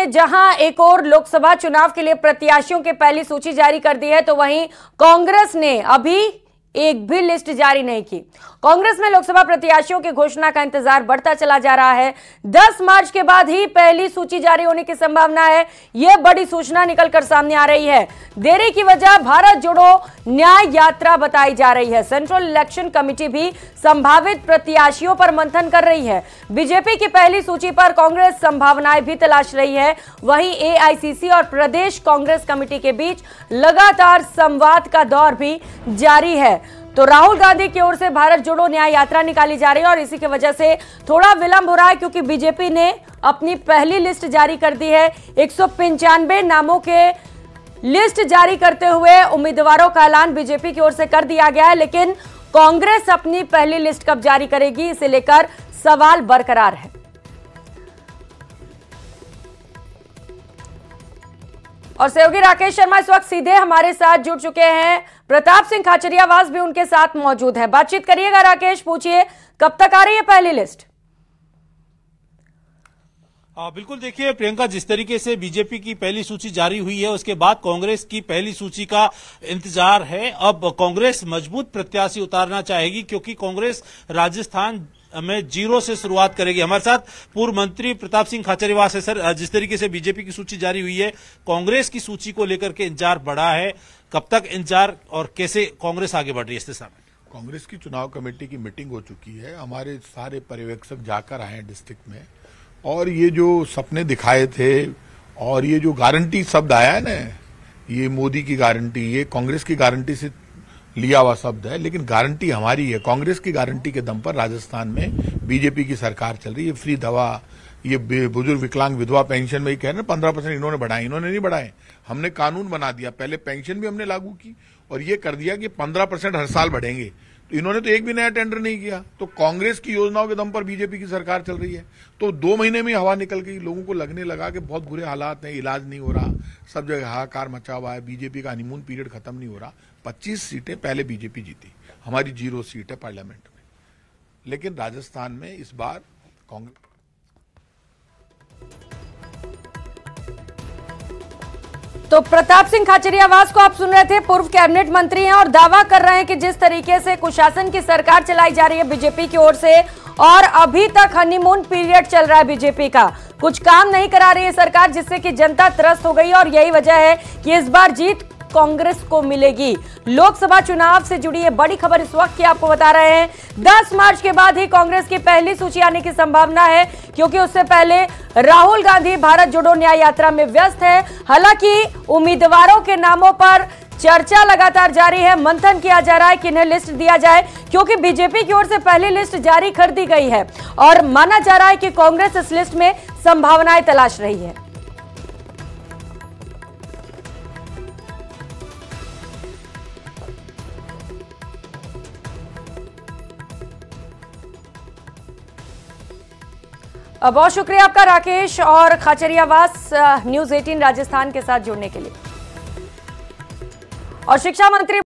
ने जहां एक और लोकसभा चुनाव के लिए प्रत्याशियों की पहली सूची जारी कर दी है, तो वहीं कांग्रेस ने अभी एक भी लिस्ट जारी नहीं की। कांग्रेस में लोकसभा प्रत्याशियों की घोषणा का इंतजार बढ़ता चला जा रहा है। 10 मार्च के बाद ही पहली सूची जारी होने की संभावना है। यह बड़ी सूचना निकलकर सामने आ रही है। देरी की वजह भारत जोड़ो न्याय यात्रा बताई जा रही है। सेंट्रल इलेक्शन कमेटी भी संभावित प्रत्याशियों पर मंथन कर रही है। बीजेपी की पहली सूची पर कांग्रेस संभावनाएं भी तलाश रही है। वहीं एआईसीसी और प्रदेश कांग्रेस कमेटी के बीच लगातार संवाद का दौर भी जारी है। तो राहुल गांधी की ओर से भारत जोड़ो न्याय यात्रा निकाली जा रही है और इसी की वजह से थोड़ा विलंब हो रहा है, क्योंकि बीजेपी ने अपनी पहली लिस्ट जारी कर दी है। 195 नामों के लिस्ट जारी करते हुए उम्मीदवारों का ऐलान बीजेपी की ओर से कर दिया गया है, लेकिन कांग्रेस अपनी पहली लिस्ट कब जारी करेगी, इसे लेकर सवाल बरकरार है। और सहयोगी राकेश शर्मा इस वक्त सीधे हमारे साथ जुड़ चुके हैं। प्रताप सिंह खाचरियावास भी उनके साथ मौजूद है। बातचीत करिएगा राकेश, पूछिए कब तक आ रही है पहली लिस्ट? बिल्कुल, देखिए प्रियंका, जिस तरीके से बीजेपी की पहली सूची जारी हुई है उसके बाद कांग्रेस की पहली सूची का इंतजार है। अब कांग्रेस मजबूत प्रत्याशी उतारना चाहेगी, क्योंकि कांग्रेस राजस्थान में 0 से शुरुआत करेगी। हमारे साथ पूर्व मंत्री प्रताप सिंह खाचरियावास है। सर, जिस तरीके से बीजेपी की सूची जारी हुई है, कांग्रेस की सूची को लेकर के इंतजार बढ़ा है। कब तक इंतजार और कैसे कांग्रेस आगे बढ़ रही है इस दिशा में? कांग्रेस की चुनाव कमेटी की मीटिंग हो चुकी है। हमारे सारे पर्यवेक्षक जाकर आए हैं डिस्ट्रिक्ट में, और ये जो सपने दिखाए थे और ये जो गारंटी शब्द आया है ना, ये मोदी की गारंटी, ये कांग्रेस की गारंटी से लिया हुआ शब्द है, लेकिन गारंटी हमारी है। कांग्रेस की गारंटी के दम पर राजस्थान में बीजेपी की सरकार चल रही है। फ्री दवा, ये बुजुर्ग विकलांग विधवा पेंशन में ये कह रहे हैं 15% इन्होंने बढ़ाए, इन्होंने नहीं बढ़ाए, हमने कानून बना दिया। पहले पेंशन भी हमने लागू की और ये कर दिया कि 15% हर साल बढ़ेंगे। तो इन्होंने तो एक भी नया टेंडर नहीं किया। तो कांग्रेस की योजनाओं के दम पर बीजेपी की सरकार चल रही है। तो 2 महीने में हवा निकल गई। लोगों को लगने लगा कि बहुत बुरे हालात हैं, इलाज नहीं हो रहा, सब जगह हाहाकार मचा हुआ है, बीजेपी का हनीमून पीरियड खत्म नहीं हो रहा। 25 सीटें पहले बीजेपी जीती, हमारी 0 सीट है पार्लियामेंट में। लेकिन राजस्थान में इस बार कांग्रेस। तो प्रताप सिंह खाचरियावास को आप सुन रहे थे, पूर्व कैबिनेट मंत्री हैं और दावा कर रहे हैं कि जिस तरीके से कुशासन की सरकार चलाई जा रही है बीजेपी की ओर से, और अभी तक हनीमून पीरियड चल रहा है बीजेपी का, कुछ काम नहीं करा रही है सरकार, जिससे कि जनता त्रस्त हो गई है। और यही वजह है कि इस बार जीत कांग्रेस को मिलेगी। लोकसभा चुनाव से जुड़ी ये बड़ी खबर इस वक्त की आपको बता रहे हैं। 10 मार्च के बाद ही कांग्रेस की पहली सूची आने की संभावना है, क्योंकि उससे पहले राहुल गांधी भारत जोड़ो न्याय यात्रा में व्यस्त है। हालांकि उम्मीदवारों के नामों पर चर्चा लगातार जारी है, मंथन किया जा रहा है कि इन्हें लिस्ट दिया जाए, क्योंकि बीजेपी की ओर से पहली लिस्ट जारी कर दी गई है और माना जा रहा है कि कांग्रेस इस लिस्ट में संभावनाएं तलाश रही है। बहुत शुक्रिया आपका राकेश और खाचरियावास न्यूज़ 18 राजस्थान के साथ जुड़ने के लिए। और शिक्षा मंत्री